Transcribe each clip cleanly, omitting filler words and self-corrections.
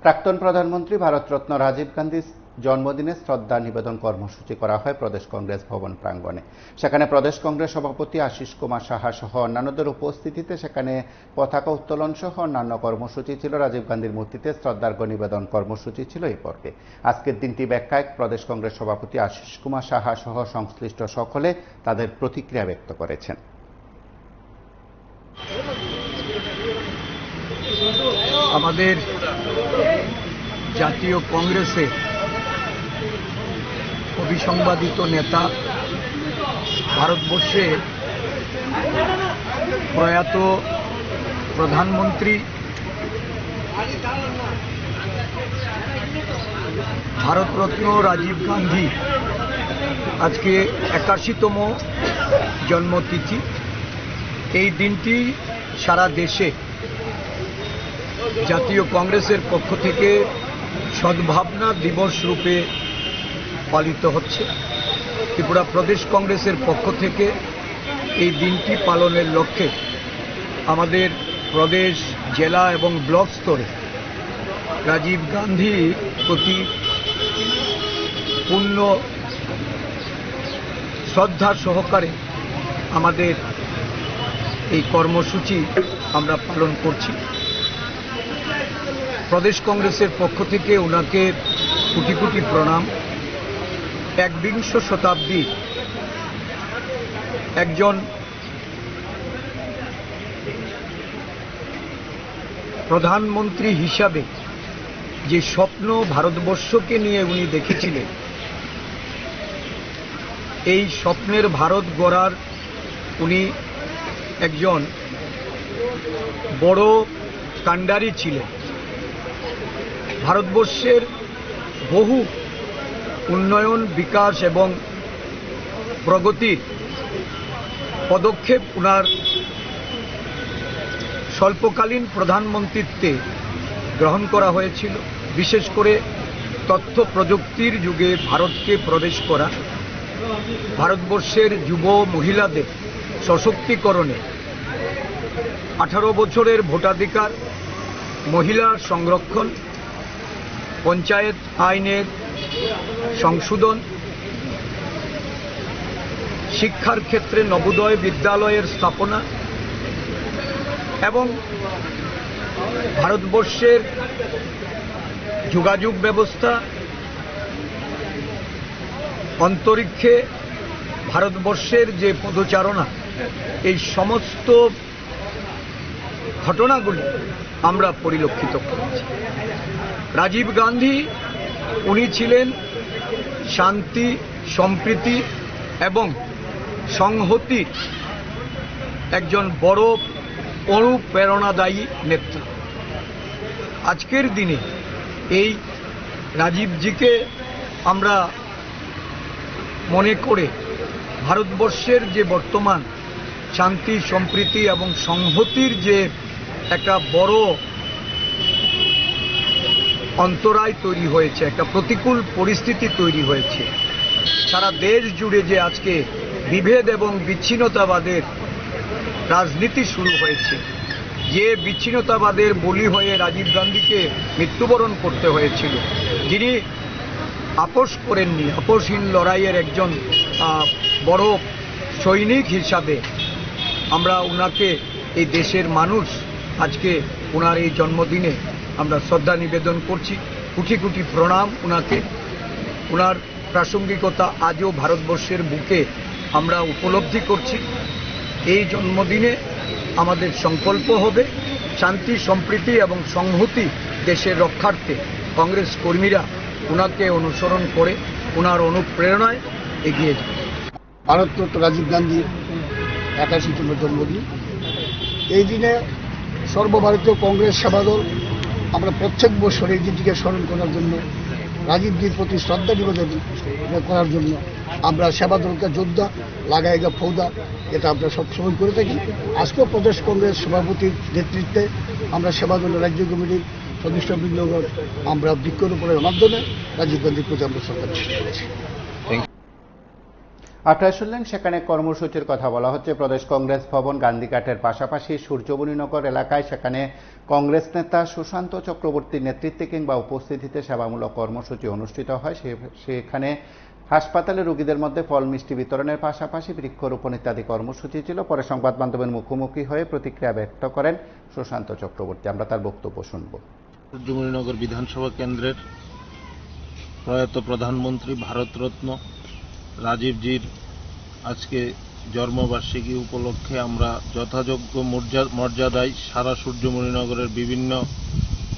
প্রাক্তন প্রধানমন্ত্রী ভারতরত্ন রাজীব গান্ধীর জন্মদিনে শ্রদ্ধা নিবেদন কর্মসূচি করা হয় প্রদেশ কংগ্রেস ভবন প্রাঙ্গণে। সেখানে প্রদেশ কংগ্রেস সভাপতি আশিস কুমার সাহা সহ অন্যান্যদের উপস্থিতিতে সেখানে পতাকা উত্তোলন সহ অন্যান্য কর্মসূচি ছিল। রাজীব গান্ধীর মূর্তিতে শ্রদ্ধার্ঘ্য নিবেদন কর্মসূচি ছিল এই পর্বে। আজকের দিনটি ব্যাখ্যায় প্রদেশ কংগ্রেস সভাপতি আশিস কুমার সাহা সহ সংশ্লিষ্ট সকলে তাদের প্রতিক্রিয়া ব্যক্ত করেছেন। আমাদের জাতীয় কংগ্রেসের অবিসংবাদিত নেতা, ভারতবর্ষে প্রয়াত প্রধানমন্ত্রী ভারতরত্ন রাজীব গান্ধী আজকে 81তম জন্মতিথি। এই দিনটি সারা দেশে জাতীয় কংগ্রেসের পক্ষ থেকে সদ্ভাবনা দিবস রূপে পালিত হচ্ছে। ত্রিপুরা প্রদেশ কংগ্রেসের পক্ষ থেকে এই দিনটি পালনের লক্ষ্যে আমাদের প্রদেশ, জেলা এবং ব্লক স্তরে রাজীব গান্ধী প্রতি পূর্ণ শ্রদ্ধা সহকারে আমাদের এই কর্মসূচি আমরা পালন করছি। প্রদেশ কংগ্রেসের পক্ষ থেকে ওনাকে কোটি কোটি প্রণাম। একবিংশ শতাব্দী একজন প্রধানমন্ত্রী হিসাবে যে স্বপ্ন ভারতবর্ষকে নিয়ে উনি দেখেছিলেন, এই স্বপ্নের ভারত গড়ার উনি একজন বড় কাণ্ডারি ছিলেন। ভারতবর্ষের বহু উন্নয়ন, বিকাশ এবং প্রগতির পদক্ষেপ ওনার স্বল্পকালীন প্রধানমন্ত্রীত্বে গ্রহণ করা হয়েছিল। বিশেষ করে তথ্য প্রযুক্তির যুগে ভারতকে প্রবেশ করা, ভারতবর্ষের যুব মহিলাদের সশক্তিকরণে 18 বছরের ভোটাধিকার, মহিলা সংরক্ষণ, পঞ্চায়েত আইনের সংশোধন, শিক্ষার ক্ষেত্রে নবোদয় বিদ্যালয়ের স্থাপনা এবং ভারতবর্ষের যোগাযোগ ব্যবস্থা, অন্তরিক্ষে ভারতবর্ষের যে পদচারণা, এই সমস্ত ঘটনাগুলি আমরা পরিলক্ষিত করেছি। রাজীব গান্ধী উনি ছিলেন শান্তি, সম্প্রীতি এবং সংহতির একজন বড় অনুপ্রেরণাদায়ী নেতা। আজকের দিনে এই রাজীবজিকে আমরা মনে করে ভারতবর্ষের যে বর্তমান শান্তি, সম্প্রীতি এবং সংহতির যে একটা বড় অন্তরায় তৈরি হয়েছে, একটা প্রতিকূল পরিস্থিতি তৈরি হয়েছে, সারা দেশ জুড়ে যে আজকে বিভেদ এবং বিচ্ছিন্নতাবাদের রাজনীতি শুরু হয়েছে, যে বিচ্ছিন্নতাবাদের বলি হয়ে রাজীব গান্ধীকে মৃত্যুবরণ করতে হয়েছিল, যিনি আপোষ করেননি, আপোষহীন লড়াইয়ের একজন বড় সৈনিক হিসাবে আমরা ওনাকে, এই দেশের মানুষ আজকে ওনার এই জন্মদিনে আমরা শ্রদ্ধা নিবেদন করছি। কোটি কোটি প্রণাম ওনাকে। ওনার প্রাসঙ্গিকতা আজও ভারতবর্ষের বুকে আমরা উপলব্ধি করছি। এই জন্মদিনে আমাদের সংকল্প হবে শান্তি, সম্প্রীতি এবং সংহতি দেশের রক্ষার্থে কংগ্রেস কর্মীরা ওনাকে অনুসরণ করে ওনার অনুপ্রেরণায় এগিয়ে যাবে। ভারতরত্ন রাজীব গান্ধীর 81তম জন্মদিন। এই দিনে সর্বভারতীয় কংগ্রেস সেবাদল আমরা প্রত্যেক বছর এই দিনটিকে স্মরণ করার জন্য, রাজীবজির প্রতি শ্রদ্ধা নিবেদন করার জন্য আমরা সেবাদলকে যোদ্ধা, লাগাইগা ফৌদা, এটা আমরা সবসময় করে থাকি। আজকেও প্রদেশ কংগ্রেস সভাপতির নেতৃত্বে আমরা সেবাদলের রাজ্য কমিটির সদস্যবৃন্দ আমরা বৃক্ষরোপণের মাধ্যমে রাজীব গান্ধীর প্রতি আমরা শ্রদ্ধা নিবেদন করেছি। আপনারা শুনলেন সেখানে কর্মসূচির কথা বলা হচ্ছে প্রদেশ কংগ্রেস ভবন গান্ধীঘাটের পাশাপাশি সূর্যমণিনগর এলাকায়। সেখানে কংগ্রেস নেতা সুশান্ত চক্রবর্তীর নেতৃত্বে কিংবা উপস্থিতিতে সেবামূলক কর্মসূচি অনুষ্ঠিত হয়। সেখানে হাসপাতালে রোগীদের মধ্যে ফল মিষ্টি বিতরণের পাশাপাশি বৃক্ষরোপণ ইত্যাদি কর্মসূচি ছিল। পরে সংবাদ মাধ্যমের মুখোমুখি হয়ে প্রতিক্রিয়া ব্যক্ত করেন সুশান্ত চক্রবর্তী। আমরা তার বক্তব্য শুনব। সূর্যমণিনগর বিধানসভা কেন্দ্রের প্রয়াত প্রধানমন্ত্রী ভারতরত্ন রাজীবজির আজকে জন্মবার্ষিকী উপলক্ষে আমরা যথাযোগ্য মর্যাদায় সারা সূর্যমণিনগরের বিভিন্ন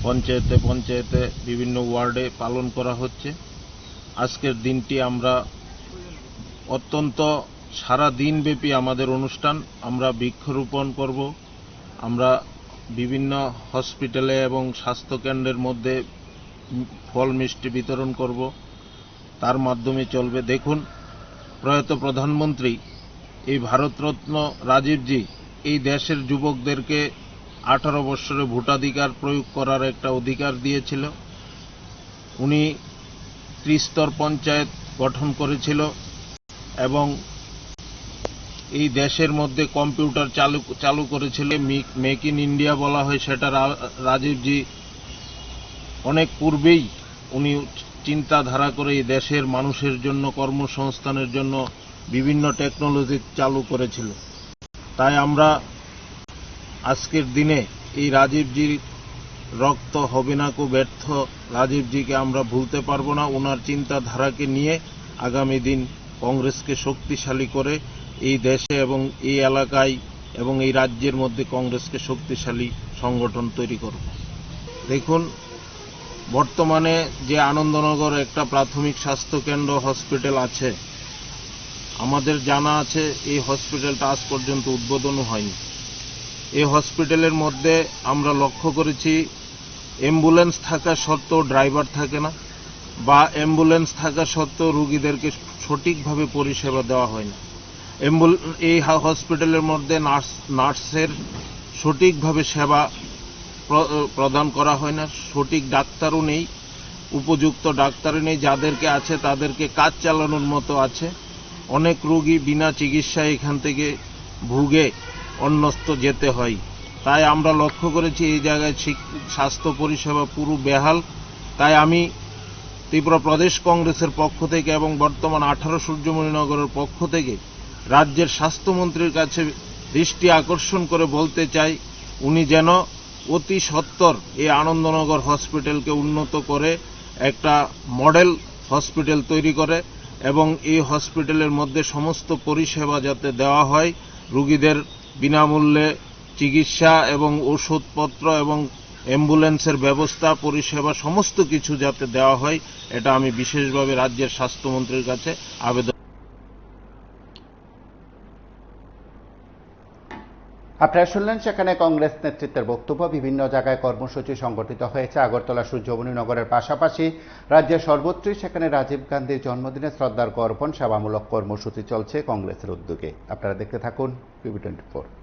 পঞ্চায়েতে বিভিন্ন ওয়ার্ডে পালন করা হচ্ছে। আজকের দিনটি আমরা অত্যন্ত সারা দিনব্যাপী আমাদের অনুষ্ঠান, আমরা বৃক্ষরোপণ করব, আমরা বিভিন্ন হসপিটালে এবং স্বাস্থ্যকেন্দ্রের মধ্যে ফল মিষ্টি বিতরণ করব, তার মাধ্যমে চলবে। দেখুন, প্রয়াত প্রধানমন্ত্রী এই ভারতরত্ন রাজীবজি এই দেশের যুবকদেরকে 18 বছরে ভোটাধিকার প্রয়োগ করার একটা অধিকার দিয়েছিল। উনি ত্রিস্তর পঞ্চায়েত গঠন করেছিল এবং এই দেশের মধ্যে কম্পিউটার চালু করেছিল। মেক ইন ইন্ডিয়া বলা হয়, সেটা রাজীবজি অনেক পূর্বেই উনি চিন্তাধারা করে এই দেশের মানুষের জন্য কর্মসংস্থানের জন্য বিভিন্ন টেকনোলজি চালু করেছিল। তাই আমরা আজকের দিনে এই রাজীবজির রক্ত হবে না কো ব্যর্থ রাজীবজিকে আমরা ভুলতে পারবো না। ওনার চিন্তাধারাকে নিয়ে আগামী দিন কংগ্রেসকে শক্তিশালী করে এই দেশে এবং এই এলাকায় এবং এই রাজ্যের মধ্যে কংগ্রেসকে শক্তিশালী সংগঠন তৈরি করব। দেখুন, বর্তমানে যে আনন্দনগর একটা প্রাথমিক স্বাস্থ্যকেন্দ্র হসপিটাল আছে, আমাদের জানা আছে এই হসপিটালটা আজ পর্যন্ত উদ্বোধনও হয়নি। এই হসপিটালের মধ্যে আমরা লক্ষ্য করেছি অ্যাম্বুলেন্স থাকা সত্ত্বেও ড্রাইভার থাকে না, বা অ্যাম্বুলেন্স থাকা সত্ত্বেও রোগীদেরকে সঠিকভাবে পরিষেবা দেওয়া হয় না। এই হসপিটালের মধ্যে নার্সের সঠিকভাবে সেবা প্রদান করা হয় না, সঠিক ডাক্তারও নেই, উপযুক্ত ডাক্তারও নেই, যাদেরকে আছে তাদেরকে কাজ চালানোর মতো আছে। অনেক রোগী বিনা চিকিৎসায় এখান থেকে ভুগে অন্যত্র যেতে হয়। তাই আমরা লক্ষ্য করেছি এই জায়গায় স্বাস্থ্য পরিষেবা পুরো বেহাল। তাই আমি ত্রিপুরা প্রদেশ কংগ্রেসের পক্ষ থেকে এবং বর্তমান 18 সূর্যমণিনগরের পক্ষ থেকে রাজ্যের স্বাস্থ্যমন্ত্রীর কাছে দৃষ্টি আকর্ষণ করে বলতে চাই, উনি যেন অতি সত্বর এই আনন্দনগর হসপিটালকে উন্নত করে একটা মডেল হসপিটাল তৈরি করে এবং এই হসপিটালের মধ্যে সমস্ত পরিষেবা যাতে দেওয়া হয়, রোগীদের বিনামূল্যে চিকিৎসা এবং ওষুধপত্র এবং অ্যাম্বুলেন্সের ব্যবস্থা পরিষেবা সমস্ত কিছু যাতে দেওয়া হয়, এটা আমি বিশেষভাবে রাজ্যের স্বাস্থ্যমন্ত্রীর কাছে আবেদন। আপনারা শুনলেন সেখানে কংগ্রেস নেতৃত্বের বক্তব্য। বিভিন্ন জায়গায় কর্মসূচি সংগঠিত হয়েছে। আগরতলা সূর্যমণিনগরের পাশাপাশি রাজ্যের সর্বত্রই সেখানে রাজীব গান্ধীর জন্মদিনে শ্রদ্ধার্ঘ্য অর্পণ সেবামূলক কর্মসূচি চলছে কংগ্রেসের উদ্যোগে। আপনারা দেখতে থাকুন PB24।